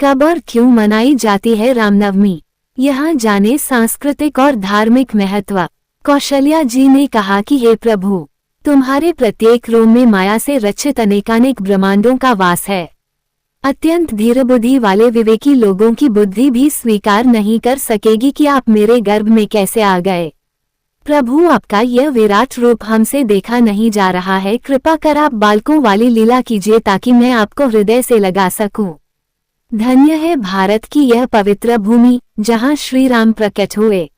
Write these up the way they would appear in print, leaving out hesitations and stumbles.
कब और क्यों मनाई जाती है रामनवमी, यहाँ जाने सांस्कृतिक और धार्मिक महत्व। कौशल्या जी ने कहा कि हे प्रभु, तुम्हारे प्रत्येक रोम में माया से रचित अनेकानेक ब्रह्मांडों का वास है। अत्यंत धीर बुद्धि वाले विवेकी लोगों की बुद्धि भी स्वीकार नहीं कर सकेगी कि आप मेरे गर्भ में कैसे आ गए। प्रभु, आपका यह विराट रूप हमसे देखा नहीं जा रहा है, कृपा कर आप बालकों वाली लीला कीजिए ताकि मैं आपको हृदय से लगा सकूं। धन्य है भारत की यह पवित्र भूमि जहां श्री राम प्रकट हुए।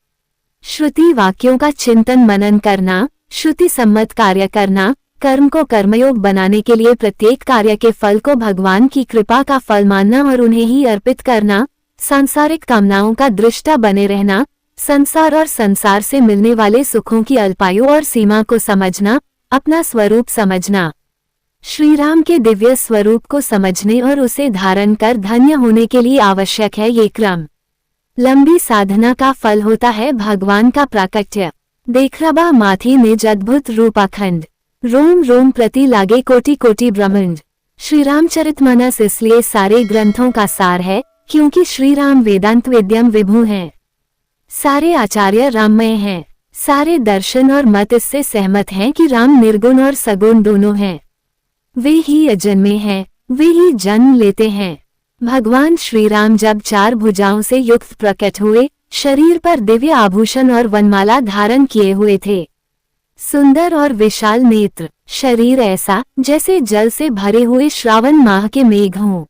श्रुति वाक्यों का चिंतन मनन करना, श्रुति सम्मत कार्य करना, कर्म को कर्मयोग बनाने के लिए प्रत्येक कार्य के फल को भगवान की कृपा का फल मानना और उन्हें ही अर्पित करना, सांसारिक कामनाओं का दृष्टा बने रहना, संसार और संसार से मिलने वाले सुखों की अल्पायु और सीमा को समझना, अपना स्वरूप समझना, श्री राम के दिव्य स्वरूप को समझने और उसे धारण कर धन्य होने के लिए आवश्यक है ये क्रम। लंबी साधना का फल होता है भगवान का प्राकट्य। देखरबा माथी निज अद्भुत रूप अखंड, रोम रोम प्रति लागे कोटि कोटि ब्रह्मांड। श्री रामचरितमानस इसलिए सारे ग्रंथों का सार है क्योंकि श्री राम वेदांत वेद्यम विभु हैं। सारे आचार्य राममय हैं। सारे दर्शन और मत इससे सहमत हैं कि राम निर्गुण और सगुण दोनों हैं। वे ही अजन्मे हैं, वे ही जन्म लेते हैं। भगवान श्री राम जब 4 भुजाओं से युक्त प्रकट हुए, शरीर पर दिव्य आभूषण और वनमाला धारण किए हुए थे। सुंदर और विशाल नेत्र, शरीर ऐसा जैसे जल से भरे हुए श्रावण माह के मेघ हों।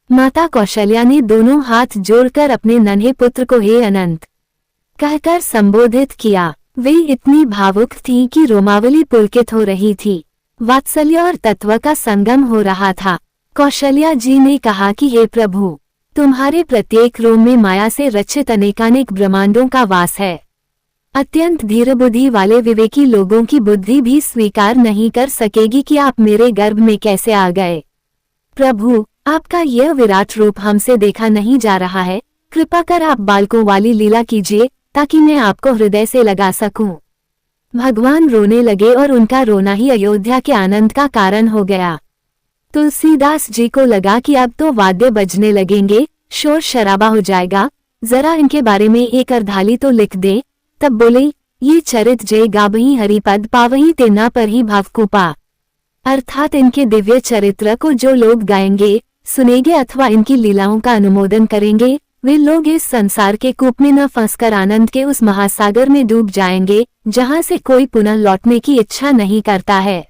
माता कौशल्या ने दोनों हाथ जोड़कर अपने नन्हे पुत्र को हे अनंत कहकर संबोधित किया। वे इतनी भावुक थीं कि रोमावली पुलकित हो रही थी। वात्सल्य और तत्व का संगम हो रहा था। कौशल्या जी ने कहा कि हे प्रभु, तुम्हारे प्रत्येक रोम में माया से रचित अनेकानेक ब्रह्मांडों का वास है। अत्यंत धीर बुद्धि वाले विवेकी लोगों की बुद्धि भी स्वीकार नहीं कर सकेगी कि आप मेरे गर्भ में कैसे आ गए। प्रभु, आपका यह विराट रूप हमसे देखा नहीं जा रहा है, कृपा कर आप बालकों वाली लीला कीजिए ताकि मैं आपको हृदय से लगा सकूं। भगवान रोने लगे और उनका रोना ही अयोध्या के आनंद का कारण हो गया। तुलसीदास जी को लगा कि अब तो वाद्य बजने लगेंगे, शोर शराबा हो जाएगा, जरा इनके बारे में एक अर्धाली तो लिख दे। तब बोले, ये चरित जय गाबही हरिपद पावही तेना पर ही भावकूपा। अर्थात इनके दिव्य चरित्र को जो लोग गाएंगे, सुनेंगे अथवा इनकी लीलाओं का अनुमोदन करेंगे, वे लोग इस संसार के कूप में न फंसकर आनंद के उस महासागर में डूब जाएंगे जहां से कोई पुनः लौटने की इच्छा नहीं करता है।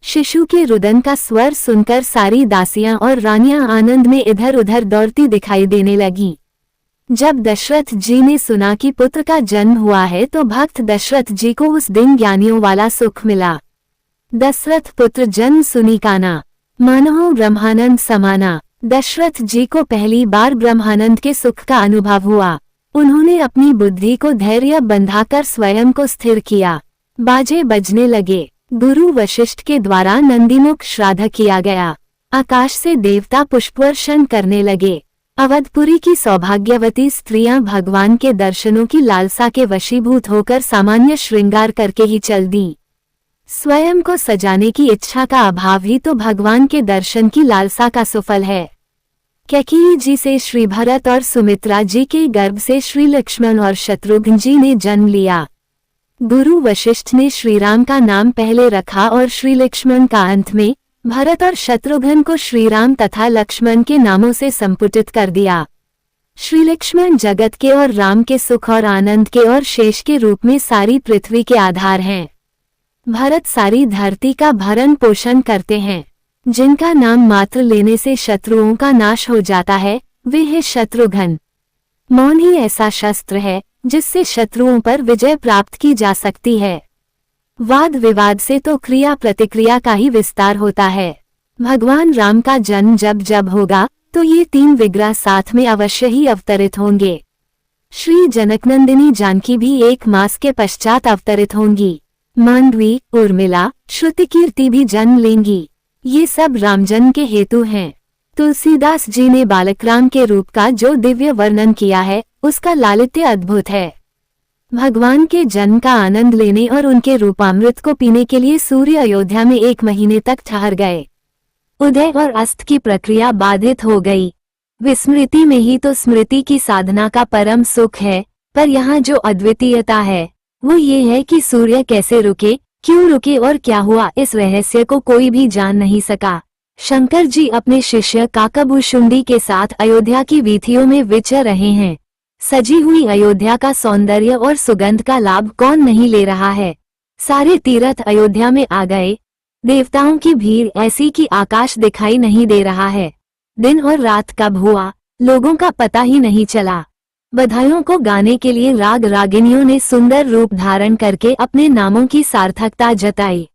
शिशु के रुदन का स्वर सुनकर सारी दासियां और रानियां आनंद में इधर उधर दौड़ती दिखाई देने लगी। जब दशरथ जी ने सुना कि पुत्र का जन्म हुआ है तो भक्त दशरथ जी को उस दिन ज्ञानियों वाला सुख मिला। दशरथ पुत्र जन्म सुनी काना, मानहो ब्रह्मानंद समाना। दशरथ जी को पहली बार ब्रह्मानंद के सुख का अनुभव हुआ। उन्होंने अपनी बुद्धि को धैर्य बंधाकर स्वयं को स्थिर किया। बाजे बजने लगे। गुरु वशिष्ठ के द्वारा नंदीमुख श्राद्ध किया गया। आकाश से देवता पुष्पवर्षण करने लगे। अवधपुरी की सौभाग्यवती स्त्रियां भगवान के दर्शनों की लालसा के वशीभूत होकर सामान्य श्रृंगार करके ही चल दी। स्वयं को सजाने की इच्छा का अभाव ही तो भगवान के दर्शन की लालसा का सुफल है। कैकेयी जी से श्री भरत और सुमित्रा जी के गर्भ से श्री लक्ष्मण और शत्रुघ्न जी ने जन्म लिया। गुरु वशिष्ठ ने श्री राम का नाम पहले रखा और श्री लक्ष्मण का अंत में, भरत और शत्रुघ्न को श्री राम तथा लक्ष्मण के नामों से संपुटित कर दिया। श्री लक्ष्मण जगत के और राम के सुख और आनंद के और शेष के रूप में सारी पृथ्वी के आधार हैं। भरत सारी धरती का भरण पोषण करते हैं। जिनका नाम मात्र लेने से शत्रुओं का नाश हो जाता है, वे है शत्रुघ्न। मौन ही ऐसा शस्त्र है जिससे शत्रुओं पर विजय प्राप्त की जा सकती है। वाद विवाद से तो क्रिया प्रतिक्रिया का ही विस्तार होता है। भगवान राम का जन्म जब जब होगा तो ये 3 विग्रह साथ में अवश्य ही अवतरित होंगे। श्री जनकनंदिनी जानकी भी 1 मास के पश्चात अवतरित होंगी। मांडवी, उर्मिला, श्रुतिकीर्ति भी जन्म लेंगी। ये सब रामजन्म के हेतु हैं। तुलसीदास जी ने बालकराम के रूप का जो दिव्य वर्णन किया है, उसका लालित्य अद्भुत है। भगवान के जन्म का आनंद लेने और उनके रूपामृत को पीने के लिए सूर्य अयोध्या में 1 महीने तक ठहर गए। उदय और अस्त की प्रक्रिया बाधित हो गई। विस्मृति में ही तो स्मृति की साधना का परम सुख है। पर यहाँ जो अद्वितीयता है वो ये है कि सूर्य कैसे रुके, क्यों रुके और क्या हुआ, इस रहस्य को कोई भी जान नहीं सका। शंकर जी अपने शिष्य काकभूषुंडी के साथ अयोध्या की वीथियों में विचर रहे हैं। सजी हुई अयोध्या का सौंदर्य और सुगंध का लाभ कौन नहीं ले रहा है। सारे तीर्थ अयोध्या में आ गए। देवताओं की भीड़ ऐसी कि आकाश दिखाई नहीं दे रहा है। दिन और रात कब हुआ लोगों का पता ही नहीं चला। बधाइयों को गाने के लिए राग रागिनियों ने सुंदर रूप धारण करके अपने नामों की सार्थकता जताई।